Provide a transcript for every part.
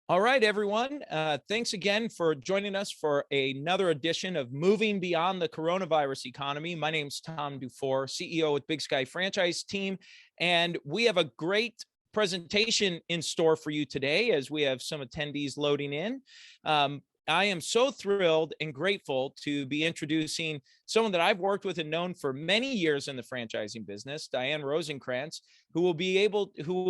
All right, everyone. Thanks again for joining us for another edition of Moving Beyond the Coronavirus Economy. My name's Tom Dufour, CEO with Big Sky Franchise Team, and we have a great presentation in store for you today as we have some attendees loading in. I am so thrilled and grateful to be introducing someone that I've worked with and known for many years in the franchising business, Diane Rosenkrantz, who will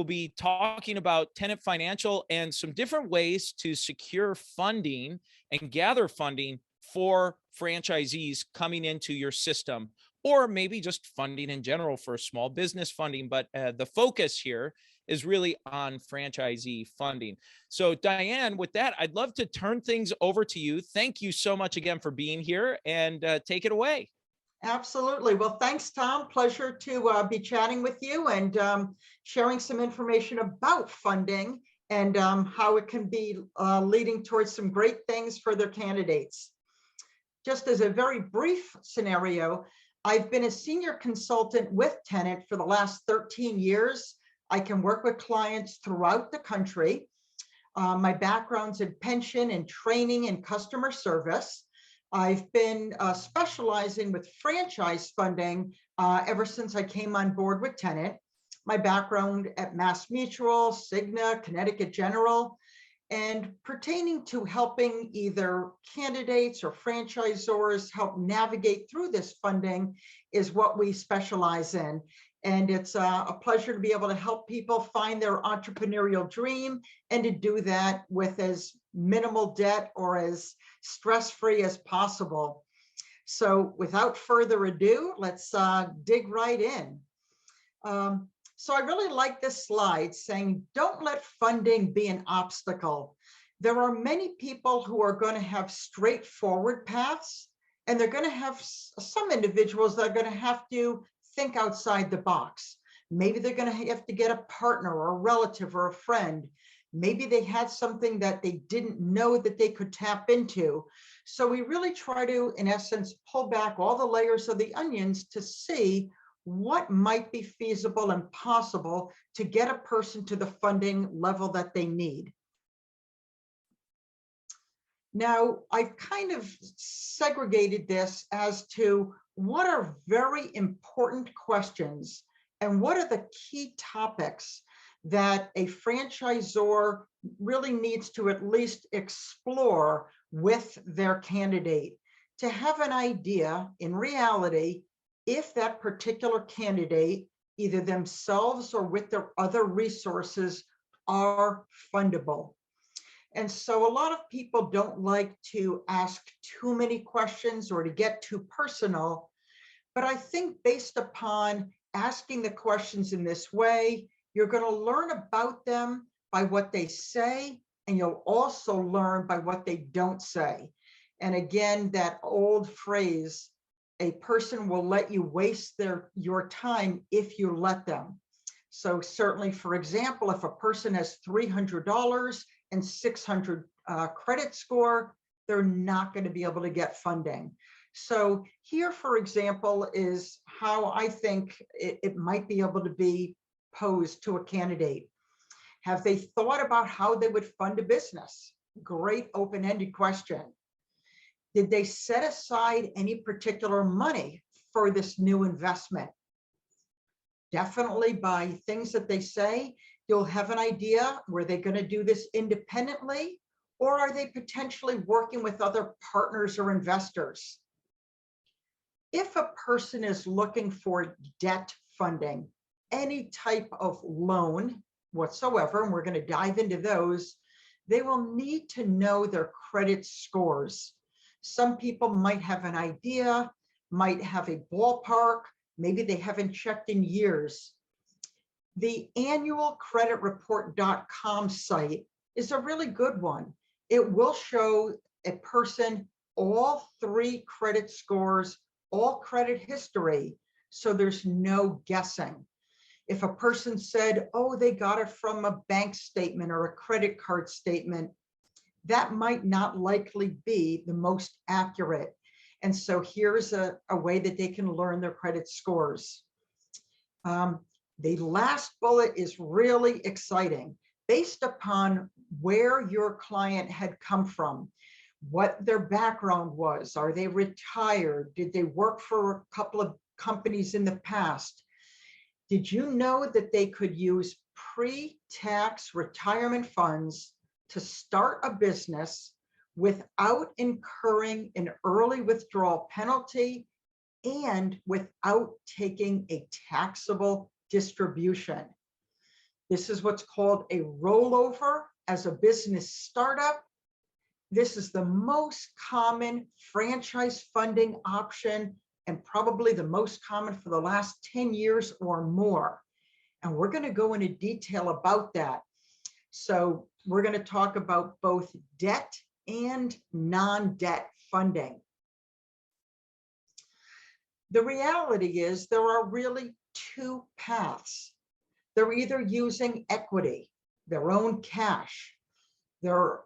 be talking about Tenet Financial and some different ways to secure funding and gather funding for franchisees coming into your system, or maybe just funding in general for small business funding. But the focus here is really on franchisee funding. So Diane, with that, I'd love to turn things over to you. Thank you so much again for being here, and take it away. Absolutely. Well, thanks, Tom. Pleasure to be chatting with you and sharing some information about funding and how it can be leading towards some great things for their candidates. Just as a very brief scenario, I've been a senior consultant with Tenant for the last 13 years. I can work with clients throughout the country. My background's in pension and training and customer service. I've been specializing with franchise funding ever since I came on board with Tenant. My background at Mass Mutual, Cigna, Connecticut General, and pertaining to helping either candidates or franchisors help navigate through this funding is what we specialize in. And it's a pleasure to be able to help people find their entrepreneurial dream and to do that with as minimal debt or as stress-free as possible. So without further ado, let's dig right in. So I really like this slide saying, don't let funding be an obstacle. There are many people who are going to have straightforward paths, and they're going to have some individuals that are going to have to think outside the box. Maybe they're going to have to get a partner or a relative or a friend. Maybe they had something that they didn't know that they could tap into. So we really try to, in essence, pull back all the layers of the onions to see what might be feasible and possible to get a person to the funding level that they need. Now, I've kind of segregated this as to what are very important questions and what are the key topics that a franchisor really needs to at least explore with their candidate to have an idea in reality if that particular candidate, either themselves or with their other resources, are fundable. And so a lot of people don't like to ask too many questions or to get too personal, but I think based upon asking the questions in this way, you're going to learn about them by what they say, and you'll also learn by what they don't say. And again, that old phrase, a person will let you waste your time if you let them. So certainly, for example, if a person has $300 and 600 credit score, they're not going to be able to get funding. So here, for example, is how I think it might be able to be posed to a candidate. Have they thought about how they would fund a business? Great open-ended question. Did they set aside any particular money for this new investment? Definitely by things that they say, you'll have an idea, were they going to do this independently, or are they potentially working with other partners or investors? If a person is looking for debt funding, any type of loan whatsoever, and we're going to dive into those, they will need to know their credit scores. Some people might have an idea, might have a ballpark, maybe they haven't checked in years. The annualcreditreport.com site is a really good one. It will show a person all 3 credit scores, all credit history, so there's no guessing. If a person said, oh, they got it from a bank statement or a credit card statement, that might not likely be the most accurate. And so here's a way that they can learn their credit scores. The last bullet is really exciting. based upon where your client had come from, what their background was. Are they retired? Did they work for a couple of companies in the past? Did you know that they could use pre-tax retirement funds to start a business without incurring an early withdrawal penalty and without taking a taxable distribution? This is what's called a rollover as a business startup. This is the most common franchise funding option and probably the most common for the last 10 years or more. And we're going to go into detail about that. So we're going to talk about both debt and non-debt funding. The reality is there are really two paths. They're either using equity, their own cash, their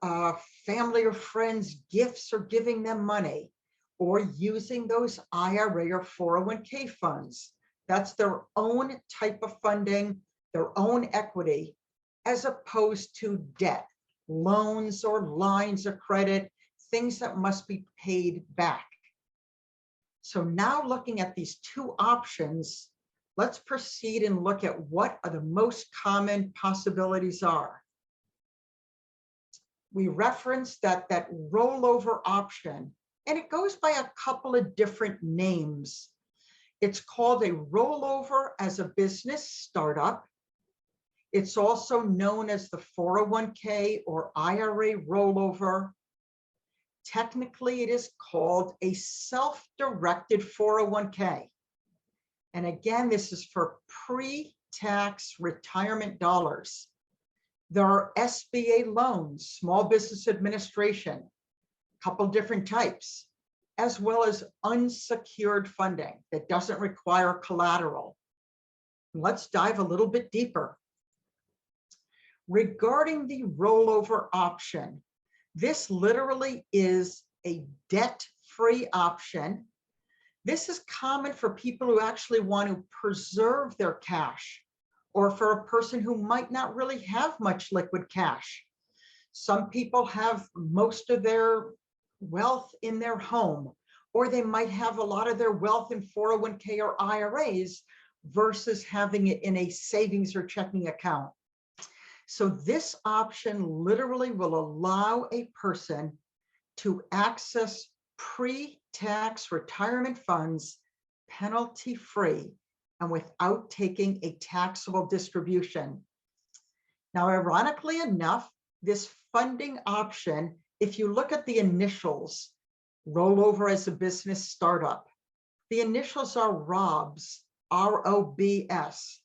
family or friends' gifts or giving them money, or using those IRA or 401k funds. That's their own type of funding, their own equity, as opposed to debt, loans or lines of credit, things that must be paid back. So now looking at these two options, let's proceed and look at what are the most common possibilities are. We referenced that rollover option, and it goes by a couple of different names. It's called a rollover as a business startup. It's also known as the 401k or IRA rollover. Technically, it is called a self-directed 401k. And again, this is for pre-tax retirement dollars. There are SBA loans, Small Business Administration, a couple different types, as well as unsecured funding that doesn't require collateral. Let's dive a little bit deeper. Regarding the rollover option, this literally is a debt-free option. This is common for people who actually want to preserve their cash, or for a person who might not really have much liquid cash. Some people have most of their wealth in their home, or they might have a lot of their wealth in 401k or IRAs versus having it in a savings or checking account. So this option literally will allow a person to access pre-tax retirement funds penalty-free and without taking a taxable distribution. Now, ironically enough, this funding option, if you look at the initials, rollover as a business startup, the initials are ROBS, R-O-B-S.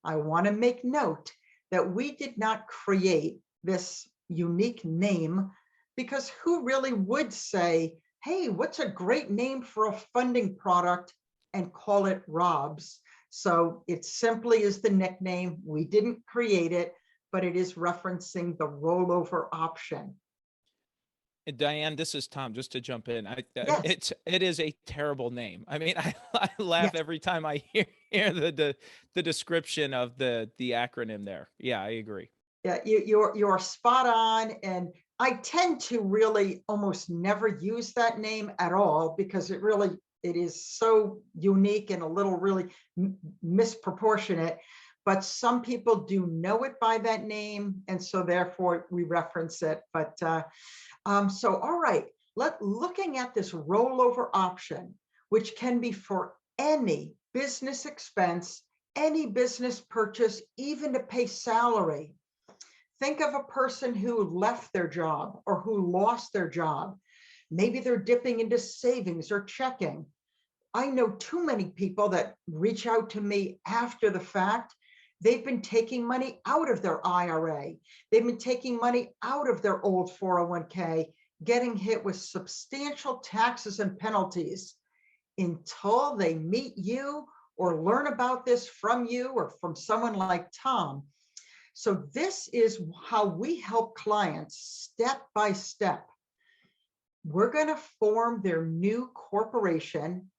I want to make note that we did not create this unique name because who really would say, hey, what's a great name for a funding product and call it ROBS? So it simply is the nickname. We didn't create it, but it is referencing the rollover option. And Diane, this is Tom, just to jump in. Yes. It is a terrible name. I mean, I laugh Yes. every time I hear the description of the acronym there. Yeah, I agree. Yeah, you're spot on. And I tend to really almost never use that name at all because it is so unique and a little really misproportionate. But some people do know it by that name, and so therefore we reference it. But so all right, looking at this rollover option, which can be for any business expense, any business purchase, even to pay salary. Think of a person who left their job or who lost their job. Maybe they're dipping into savings or checking. I know too many people that reach out to me after the fact. They've been taking money out of their IRA. They've been taking money out of their old 401k, getting hit with substantial taxes and penalties until they meet you or learn about this from you or from someone like Tom. So this is how we help clients step by step. We're going to form their new corporation,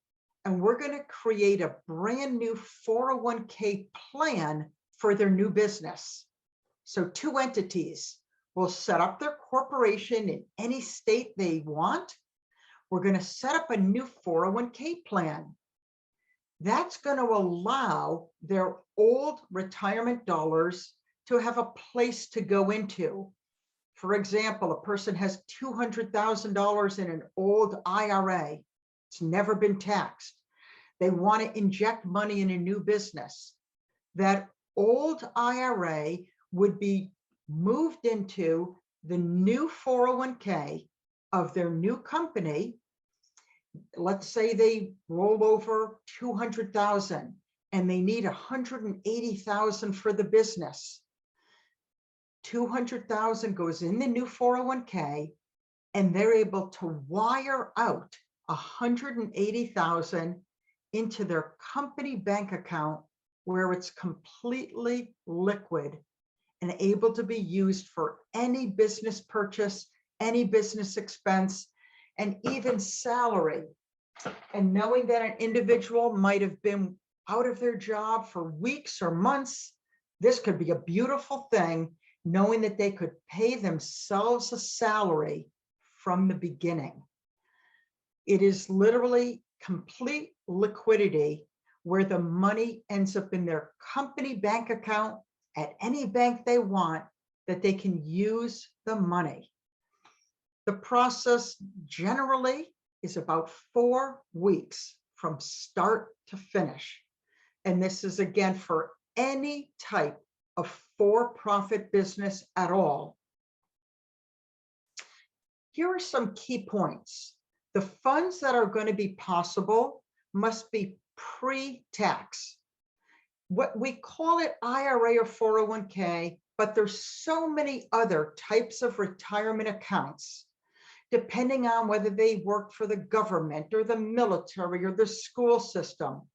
and we're going to create a brand new 401k plan for their new business. So two entities will set up their corporation in any state they want. We're going to set up a new 401k plan. That's going to allow their old retirement dollars to have a place to go into. For example, a person has $200,000 in an old IRA. It's never been taxed. They want to inject money in a new business. That old IRA would be moved into the new 401k of their new company. Let's say they roll over 200,000 and they need 180,000 for the business. 200,000 goes in the new 401k and they're able to wire out 180,000 into their company bank account where it's completely liquid and able to be used for any business purchase, any business expense, and even salary. And knowing that an individual might have been out of their job for weeks or months, this could be a beautiful thing, knowing that they could pay themselves a salary from the beginning. It is literally complete liquidity where the money ends up in their company bank account at any bank they want, that they can use the money. The process generally is about 4 weeks from start to finish. And this is again for any type of for-profit business at all. Here are some key points. The funds that are going to be possible must be pre-tax. What we call it IRA or 401k, but there's so many other types of retirement accounts, depending on whether they work for the government or the military or the school system.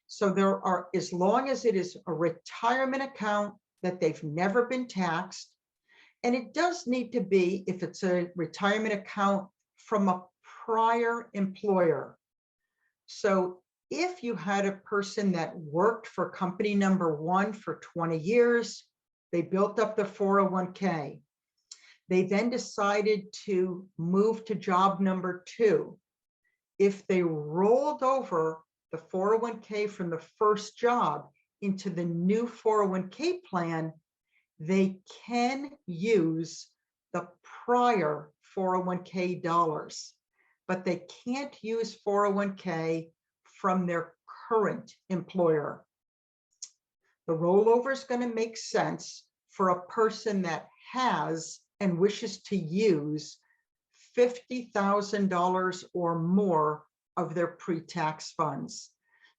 So there are, as long as it is a retirement account that they've never been taxed, and it does need to be, if it's a retirement account from a prior employer. So if you had a person that worked for company number one for 20 years, they built up the 401k. They then decided to move to job number two. If they rolled over the 401k from the first job into the new 401k plan, they can use the prior 401k dollars, but they can't use 401k from their current employer. The rollover is going to make sense for a person that has and wishes to use $50,000 or more of their pre-tax funds.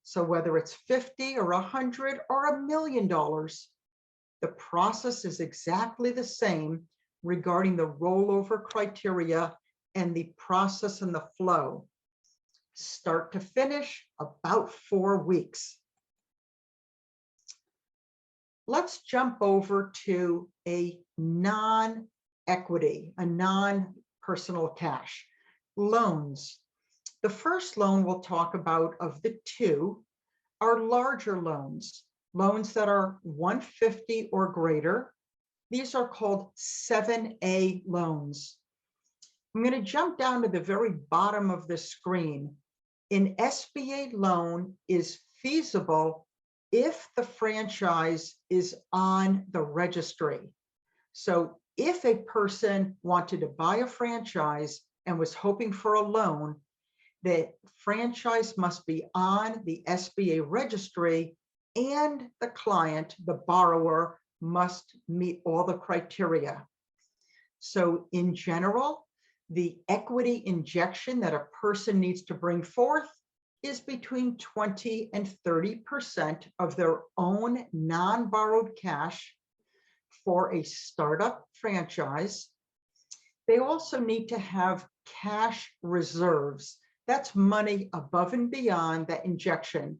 So whether it's 50 or 100 or $1 million, the process is exactly the same regarding the rollover criteria and the process and the flow. Start to finish, about 4 weeks. Let's jump over to a non-equity, a non-personal cash. Loans. The first loan we'll talk about of the two are larger loans, loans that are 150 or greater. These are called 7A loans. I'm going to jump down to the very bottom of the screen. An SBA loan is feasible if the franchise is on the registry. So if a person wanted to buy a franchise and was hoping for a loan, the franchise must be on the SBA registry and the client, the borrower, must meet all the criteria. So in general, the equity injection that a person needs to bring forth is between 20 and 30% of their own non-borrowed cash for a startup franchise. They also need to have cash reserves. That's money above and beyond that injection.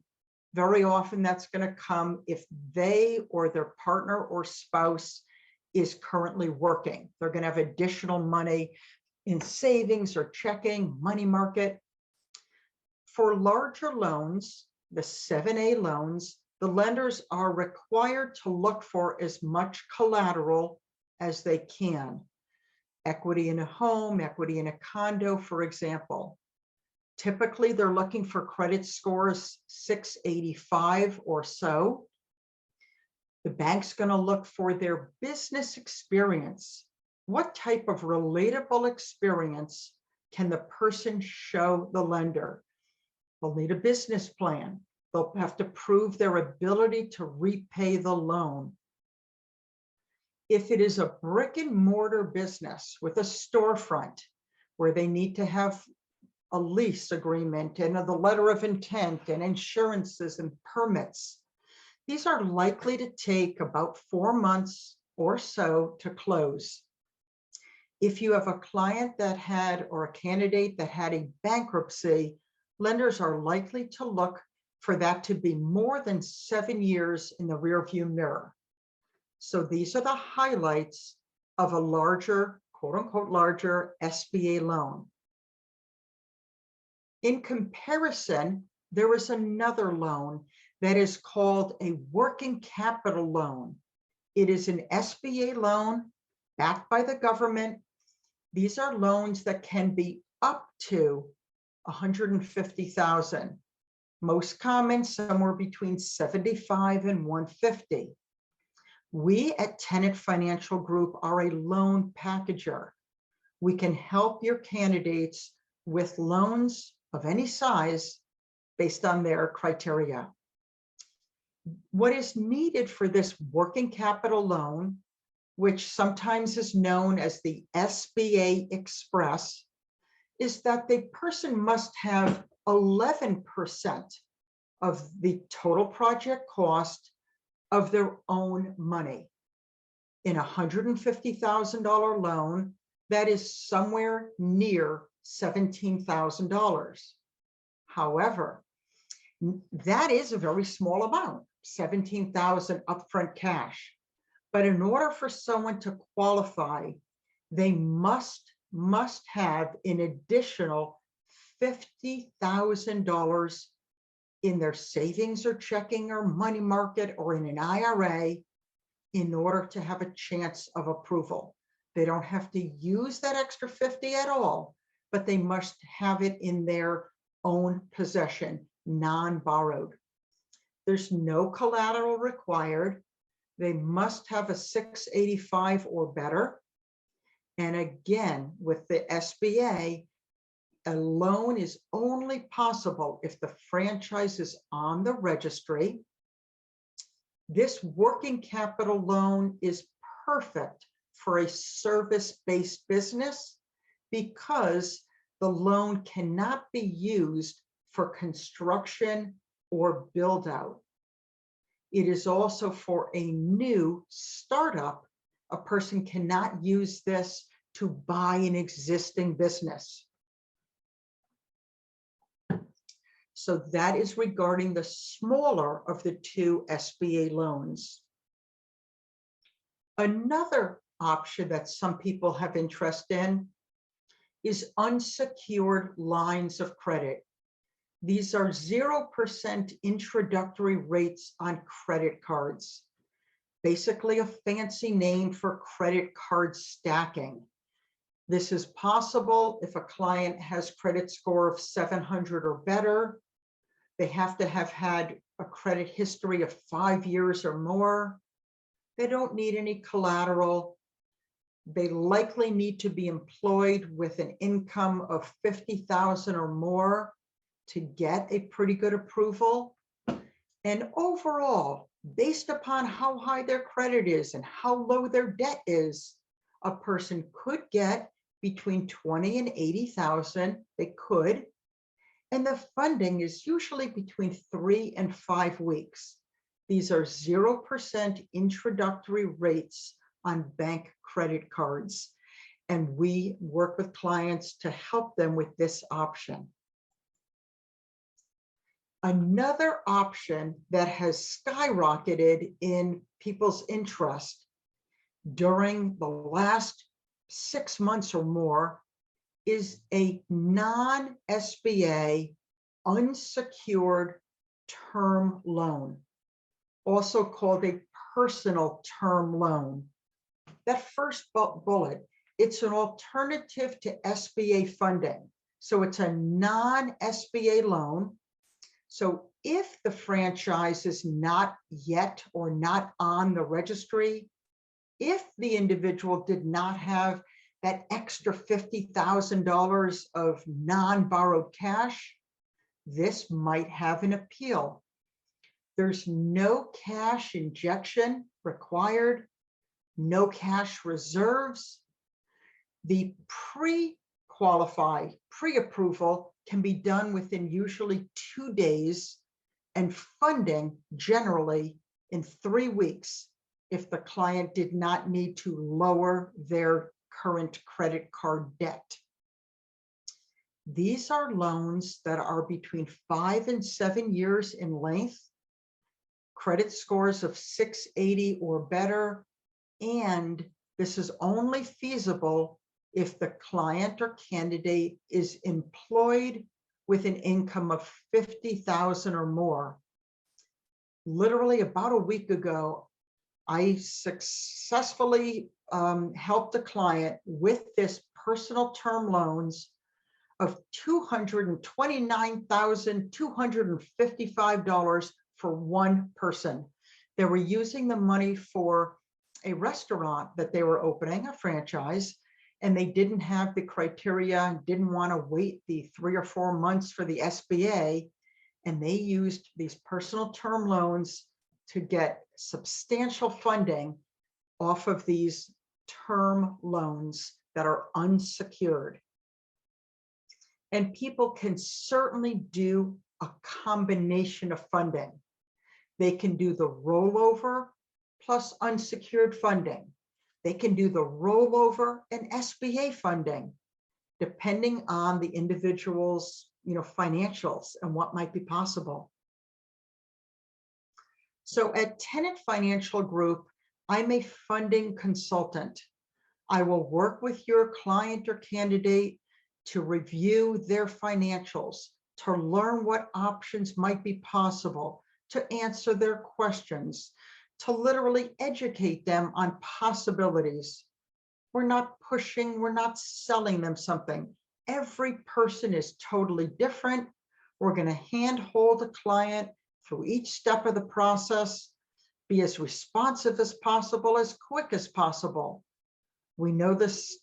Very often that's going to come if they or their partner or spouse is currently working. They're going to have additional money in savings or checking, money market. For larger loans, the 7A loans, the lenders are required to look for as much collateral as they can. Equity in a home, equity in a condo, for example. Typically, they're looking for credit scores 685 or so. The bank's going to look for their business experience. What type of relatable experience can the person show the lender? They'll need a business plan. They'll have to prove their ability to repay the loan. If it is a brick and mortar business with a storefront where they need to have a lease agreement and the letter of intent and insurances and permits, these are likely to take about 4 months or so to close. If you have a client that had, or a candidate that had a bankruptcy, lenders are likely to look for that to be more than 7 years in the rearview mirror. So these are the highlights of a larger, quote unquote, larger SBA loan. In comparison, there is another loan that is called a working capital loan. It is an SBA loan backed by the government. These are loans that can be up to $150,000. Most common, somewhere between $75,000 and $150,000. We at Tenet Financial Group are a loan packager. We can help your candidates with loans of any size based on their criteria. What is needed for this working capital loan, which sometimes is known as the SBA Express, is that the person must have 11% of the total project cost of their own money. In a $150,000 loan, that is somewhere near $17,000. However, that is a very small amount, $17,000 upfront cash. But in order for someone to qualify, they must have an additional $50,000 in their savings or checking or money market or in an IRA in order to have a chance of approval. They don't have to use that extra 50 at all, but they must have it in their own possession, non-borrowed. There's no collateral required. They must have a 685 or better. And again, with the SBA, a loan is only possible if the franchise is on the registry. This working capital loan is perfect for a service-based business because the loan cannot be used for construction or build out. It is also for a new startup. A person cannot use this to buy an existing business. So that is regarding the smaller of the two SBA loans. Another option that some people have interest in is unsecured lines of credit. These are 0% introductory rates on credit cards. Basically a fancy name for credit card stacking. This is possible if a client has credit score of 700 or better. They have to have had a credit history of 5 years or more. They don't need any collateral. They likely need to be employed with an income of 50,000 or more to get a pretty good approval. And overall, based upon how high their credit is and how low their debt is, a person could get between 20 and 80,000. They could. And the funding is usually between 3 and 5 weeks. These are 0% introductory rates on bank credit cards. And we work with clients to help them with this option. Another option that has skyrocketed in people's interest during the last 6 months or more is a non-SBA unsecured term loan. also called a personal term loan. That first bullet, it's an alternative to SBA funding. So it's a non-SBA loan. So if the franchise is not yet or not on the registry, if the individual did not have that extra $50,000 of non-borrowed cash, this might have an appeal. There's no cash injection required, no cash reserves. The pre-approval can be done within usually 2 days, and funding generally in 3 weeks if the client did not need to lower their current credit card debt. These are loans that are between 5 and 7 years in length, credit scores of 680 or better, and this is only feasible if the client or candidate is employed with an income of 50,000 or more. Literally about a week ago, I successfully helped a client with this personal term loans of $229,255 for one person. They were using the money for a restaurant that they were opening, a franchise, and they didn't have the criteria, didn't want to wait the 3 or 4 months for the SBA, and they used these personal term loans to get substantial funding off of these term loans that are unsecured. And people can certainly do a combination of funding. They can do the rollover plus unsecured funding. They can do the rollover and SBA funding, depending on the individual's financials and what might be possible. So at Tenet Financial Group, I'm a funding consultant. I will work with your client or candidate to review their financials, to learn what options might be possible, to answer their questions, to literally educate them on possibilities. We're not pushing, we're not selling them something. Every person is totally different. We're going to handhold a client through each step of the process, be as responsive as possible, as quick as possible. We know this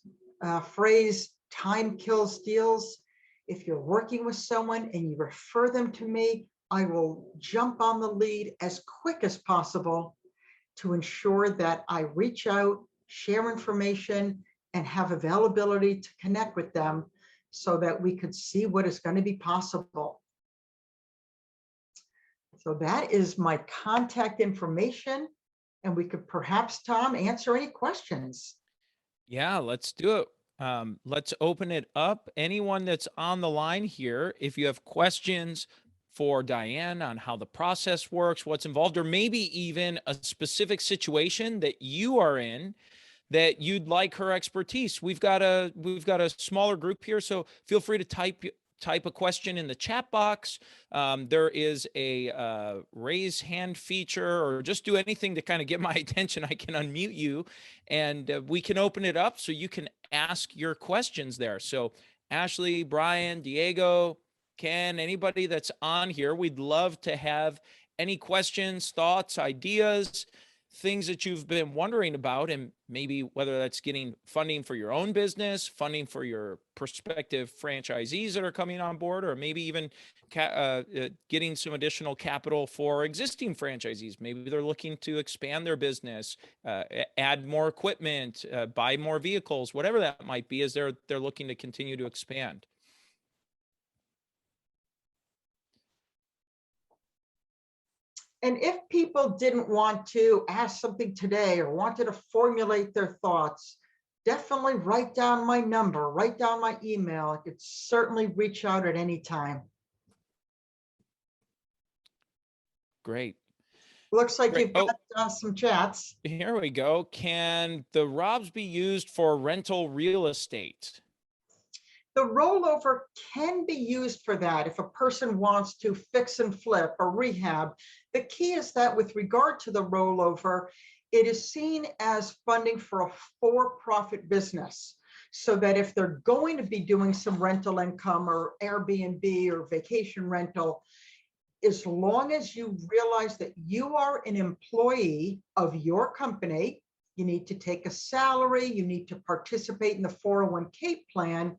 phrase, time kills deals. If you're working with someone and you refer them to me, I will jump on the lead as quick as possible to ensure that I reach out, share information, and have availability to connect with them so that we could see what is going to be possible. So that is my contact information, and we could perhaps, Tom, answer any questions. Yeah, let's do it. Let's open it up. Anyone that's on the line here, if you have questions for Diane on how the process works, what's involved, or maybe even a specific situation that you are in that you'd like her expertise, we've got a smaller group here, so feel free to type a question in the chat box. There is a raise hand feature, or just do anything to kind of get my attention. I can unmute you and we can open it up so you can ask your questions there. So Ashley, Brian, Diego, Ken, anybody that's on here, we'd love to have any questions, thoughts, ideas, things that you've been wondering about, and maybe whether that's getting funding for your own business, funding for your prospective franchisees that are coming on board, or maybe even getting some additional capital for existing franchisees. Maybe they're looking to expand their business, add more equipment, buy more vehicles, whatever that might be, as they're looking to continue to expand. And if people didn't want to ask something today or wanted to formulate their thoughts, definitely write down my number, write down my email. I could certainly reach out at any time. Great. Looks like you've got some chats. Here we go. Can the ROBs be used for rental real estate? The rollover can be used for that. If a person wants to fix and flip or rehab, The key is that with regard to the rollover, it is seen as funding for a for-profit business. So that if they're going to be doing some rental income or Airbnb or vacation rental, as long as you realize that you are an employee of your company, you need to take a salary, you need to participate in the 401k plan,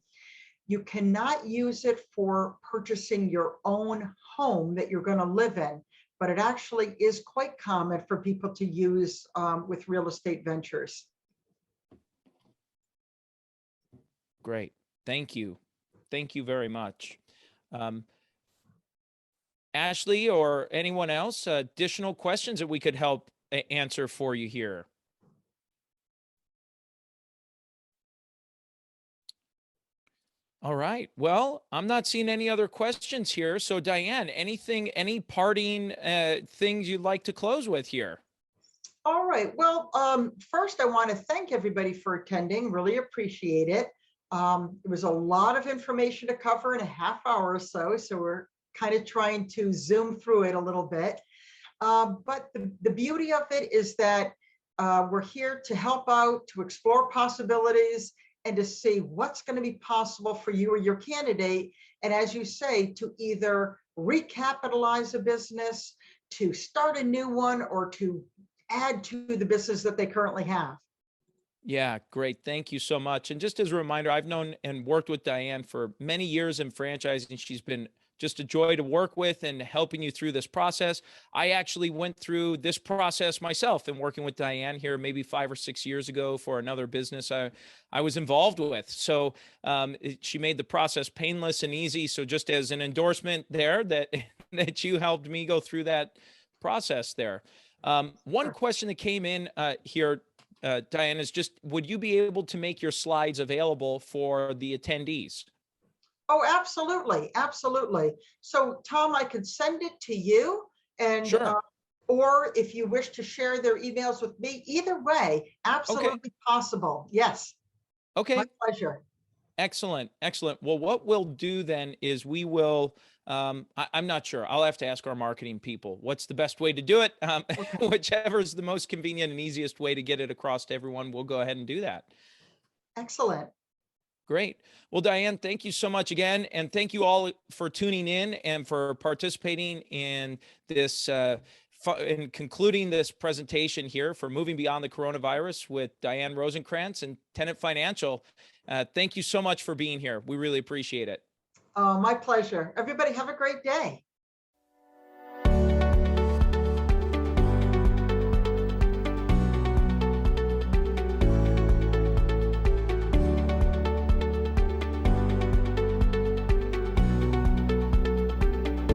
you cannot use it for purchasing your own home that you're going to live in. But it actually is quite common for people to use with real estate ventures. Great. Thank you. Thank you very much. Ashley or anyone else, additional questions that we could help answer for you here? All right. Well, I'm not seeing any other questions here. So Diane, any parting things you'd like to close with here? All right. Well, first I want to thank everybody for attending. Really appreciate it. It was a lot of information to cover in a half hour or so. So we're kind of trying to zoom through it a little bit. But the beauty of it is that we're here to help out, to explore possibilities, and to see what's going to be possible for you or your candidate. And as you say, to either recapitalize a business, to start a new one, or to add to the business that they currently have. Yeah, great. Thank you so much. And just as a reminder, I've known and worked with Diane for many years in franchising. She's been just a joy to work with and helping you through this process. I actually went through this process myself in working with Diane here maybe 5 or 6 years ago for another business I was involved with. So she made the process painless and easy. So just as an endorsement there that you helped me go through that process there. One question that came in here, Diane, is just, would you be able to make your slides available for the attendees? Oh, absolutely. Absolutely. So Tom, I could send it to you, and Sure. or if you wish to share their emails with me, either way, absolutely possible. Yes. Okay. My pleasure. Excellent. Excellent. Well, what we'll do then is we will, I'm not sure. I'll have to ask our marketing people what's the best way to do it. Okay. Whichever is the most convenient and easiest way to get it across to everyone, we'll go ahead and do that. Excellent. Great. Well, Diane, thank you so much again. And thank you all for tuning in and for participating in this, in concluding this presentation here for Moving Beyond the Coronavirus with Diane Rosenkrantz and Tenet Financial. Thank you so much for being here. We really appreciate it. My pleasure. Everybody have a great day.